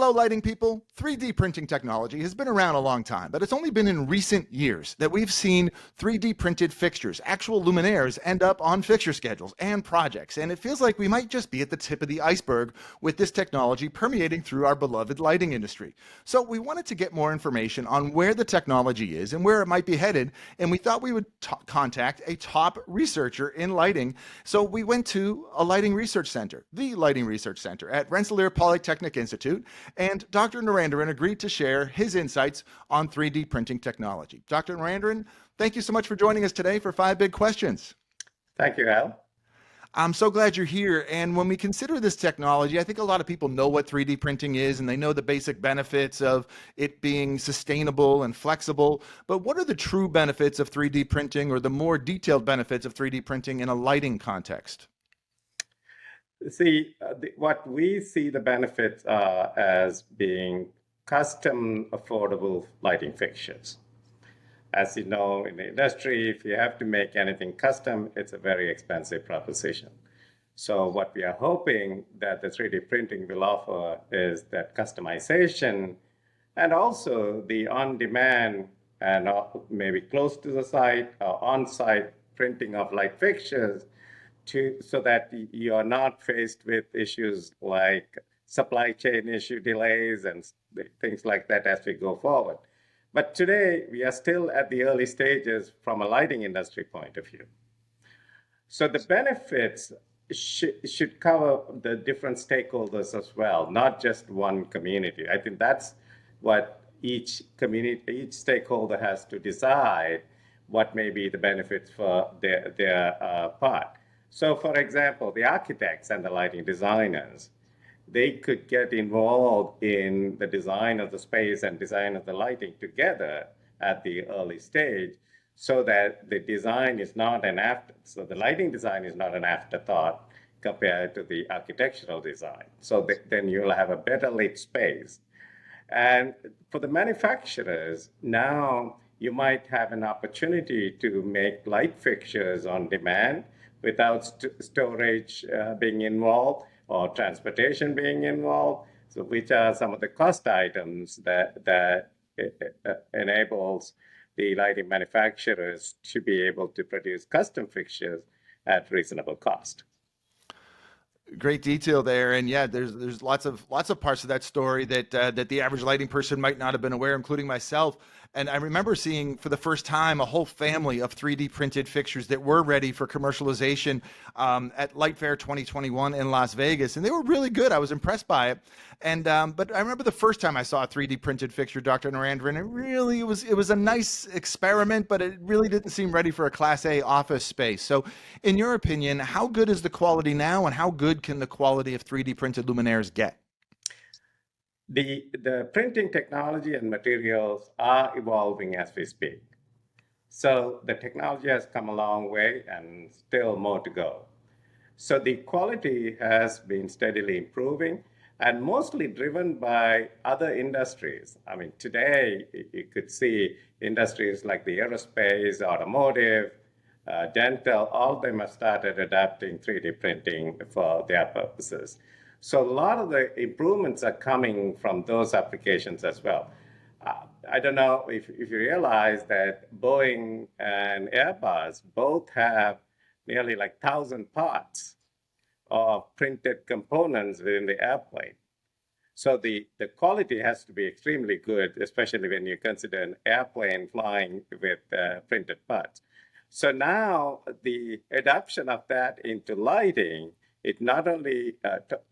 Hello, lighting people. 3D printing technology has been around a long time, but it's only been in recent years that we've seen 3D printed fixtures, actual luminaires, end up on fixture schedules and projects. And it feels like we might just be at the tip of the iceberg with this technology permeating through our beloved lighting industry. So we wanted to get more information on where the technology is and where it might be headed. And we thought we would contact a top researcher in lighting. So we went to a lighting research center, the Lighting Research Center at Rensselaer Polytechnic Institute. And Dr. Narendran agreed to share his insights on 3D printing technology. Dr. Narendran, thank you so much for joining us today for 5 Big Questions. Thank you, Al. I'm so glad you're here. And when we consider this technology, I think a lot of people know what 3D printing is and they know the basic benefits of it being sustainable and flexible. But what are the true benefits of 3D printing, or the more detailed benefits of 3D printing in a lighting context? See, what we see the benefits are as being custom affordable lighting fixtures. As you know, in the industry, if you have to make anything custom, it's a very expensive proposition. So what we are hoping that the 3D printing will offer is that customization and also the on-demand and maybe close to the site or on-site printing of light fixtures, so that you are not faced with issues like supply chain issue delays and things like that as we go forward. But today, we are still at the early stages from a lighting industry point of view. So the benefits should cover the different stakeholders as well, not just one community. I think that's what each stakeholder has to decide what may be the benefits for their part. So for example, the architects and the lighting designers, they could get involved in the design of the space and design of the lighting together at the early stage, so that the design is not so the lighting design is not an afterthought compared to the architectural design. So then you'll have a better lit space. And for the manufacturers, now you might have an opportunity to make light fixtures on demand without storage being involved or transportation being involved, so which are some of the cost items that enables the lighting manufacturers to be able to produce custom fixtures at reasonable cost. Great detail there, and yeah, there's lots of parts of that story that that the average lighting person might not have been aware, including myself. And I remember seeing for the first time a whole family of 3D printed fixtures that were ready for commercialization at Light Fair 2021 in Las Vegas, and they were really good. I was impressed by it. And but I remember the first time I saw a 3D printed fixture, Dr. Narendran, it was a nice experiment, but it really didn't seem ready for a Class A office space. So in your opinion, how good is the quality now, and how good can the quality of 3D printed luminaires get? The printing technology and materials are evolving as we speak. So the technology has come a long way and still more to go. So the quality has been steadily improving and mostly driven by other industries. I mean, today you could see industries like the aerospace, automotive, dental, all of them have started adapting 3D printing for their purposes. So a lot of the improvements are coming from those applications as well. I don't know if you realize that Boeing and Airbus both have nearly like 1,000 parts of printed components within the airplane. So the quality has to be extremely good, especially when you consider an airplane flying with printed parts. So now the adoption of that into lighting, it not only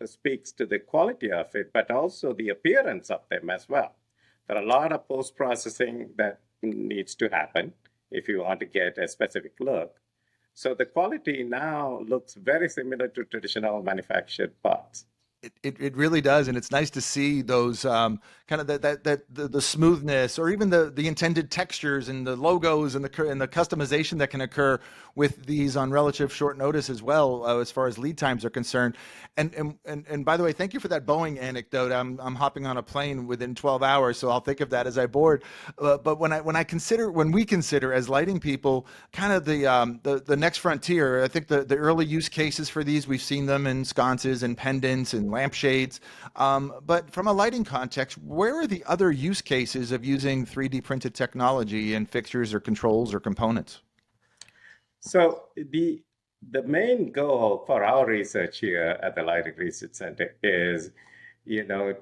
speaks to the quality of it, but also the appearance of them as well. There are a lot of post-processing that needs to happen if you want to get a specific look. So the quality now looks very similar to traditional manufactured parts. It really does, and it's nice to see those kind of the smoothness, or even the intended textures and the logos and the customization that can occur with these on relative short notice as well, as far as lead times are concerned. And by the way, thank you for that Boeing anecdote. I'm hopping on a plane within 12 hours, so I'll think of that as I board. But when we consider as lighting people kind of the next frontier, I think the early use cases for these, we've seen them in sconces and pendants and lampshades. But from a lighting context, where are the other use cases of using 3D printed technology in fixtures or controls or components? So the main goal for our research here at the Lighting Research Center is,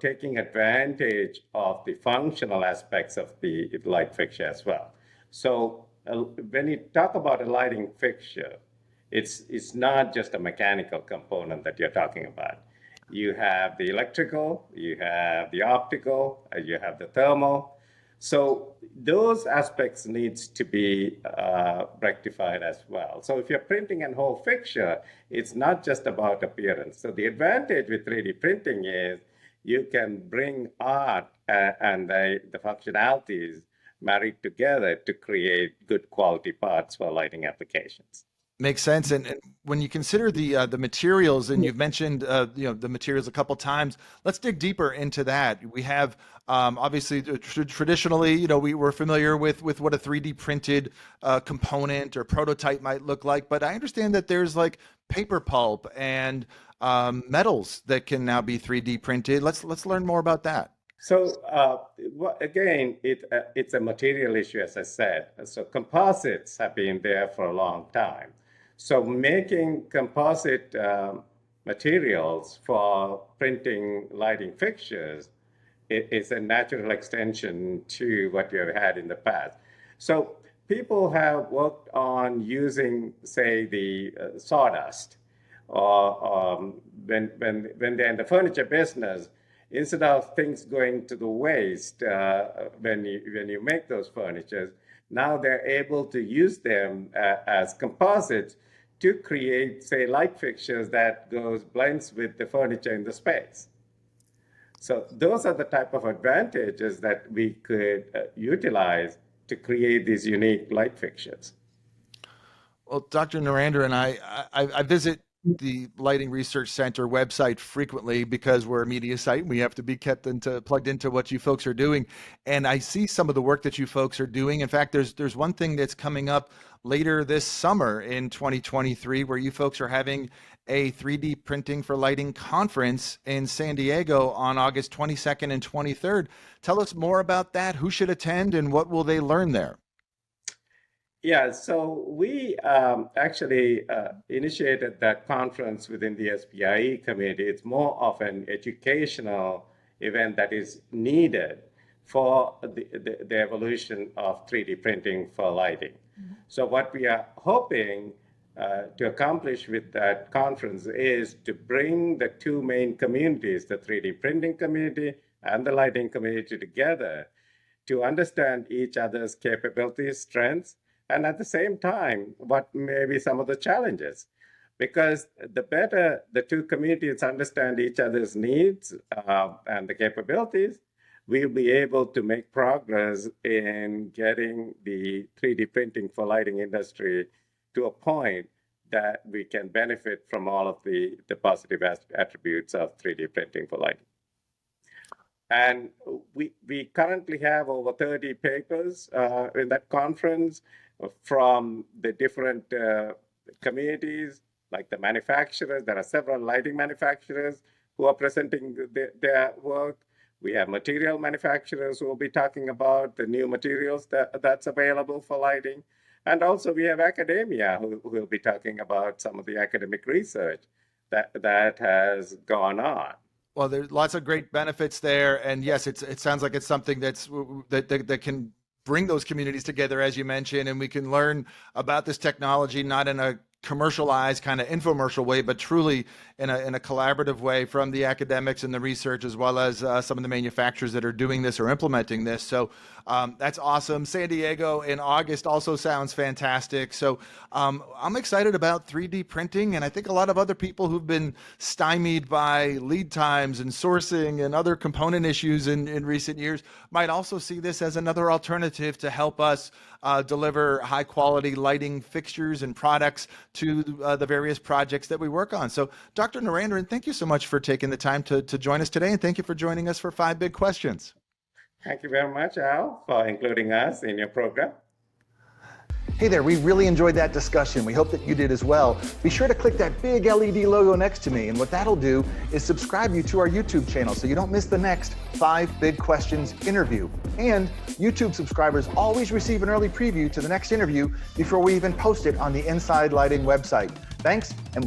taking advantage of the functional aspects of the light fixture as well. So when you talk about a lighting fixture, it's not just a mechanical component that you're talking about. You have the electrical, you have the optical, you have the thermal. So those aspects needs to be rectified as well. So if you're printing a whole fixture, it's not just about appearance. So the advantage with 3D printing is you can bring art and the functionalities married together to create good quality parts for lighting applications. Makes sense. And when you consider the materials, and you've mentioned the materials a couple times, let's dig deeper into that. We have obviously traditionally, we were familiar with what a 3D printed component or prototype might look like, but I understand that there's like paper pulp and metals that can now be 3D printed. Let's learn more about that. So again, it's a material issue, as I said. So composites have been there for a long time. So making composite materials for printing lighting fixtures is a natural extension to what we have had in the past. So people have worked on using, say, the sawdust, or when they're in the furniture business, instead of things going to the waste when you make those furnitures, now they're able to use them as composites to create, say, light fixtures that blends with the furniture in the space. So those are the type of advantages that we could utilize to create these unique light fixtures. Well, Dr. Narendran, I visit the Lighting Research Center website frequently because we're a media site. We have to be plugged into what you folks are doing. And I see some of the work that you folks are doing. In fact, there's one thing that's coming up later this summer in 2023 where you folks are having a 3D printing for lighting conference in San Diego on August 22nd and 23rd. Tell us more about that. Who should attend and what will they learn there? Yeah, so we actually initiated that conference within the SPIE community. It's more of an educational event that is needed for the evolution of 3D printing for lighting. Mm-hmm. So what we are hoping to accomplish with that conference is to bring the two main communities, the 3D printing community and the lighting community, together to understand each other's capabilities, strengths, and at the same time, what may be some of the challenges. Because the better the two communities understand each other's needs and the capabilities, we'll be able to make progress in getting the 3D printing for lighting industry to a point that we can benefit from all of the positive attributes of 3D printing for lighting. And we currently have over 30 papers in that conference from the different communities, like the manufacturers. There are several lighting manufacturers who are presenting their work. We have material manufacturers who will be talking about the new materials that's available for lighting. And also we have academia who will be talking about some of the academic research that has gone on. Well, there's lots of great benefits there. And yes, it sounds like it's something that can bring those communities together, as you mentioned, and we can learn about this technology, not in a commercialized kind of infomercial way, but truly in a collaborative way from the academics and the research, as well as some of the manufacturers that are doing this or implementing this. So that's awesome. San Diego in August also sounds fantastic. So I'm excited about 3D printing, and I think a lot of other people who've been stymied by lead times and sourcing and other component issues in recent years might also see this as another alternative to help us deliver high quality lighting fixtures and products to the various projects that we work on. So Dr. Narendran, thank you so much for taking the time to join us today, and thank you for joining us for 5 Big Questions. Thank you very much, Al, for including us in your program. Hey there, we really enjoyed that discussion. We hope that you did as well. Be sure to click that big LED logo next to me, and what that'll do is subscribe you to our YouTube channel so you don't miss the next 5 Big Questions interview. And YouTube subscribers always receive an early preview to the next interview before we even post it on the Inside Lighting website. Thanks, and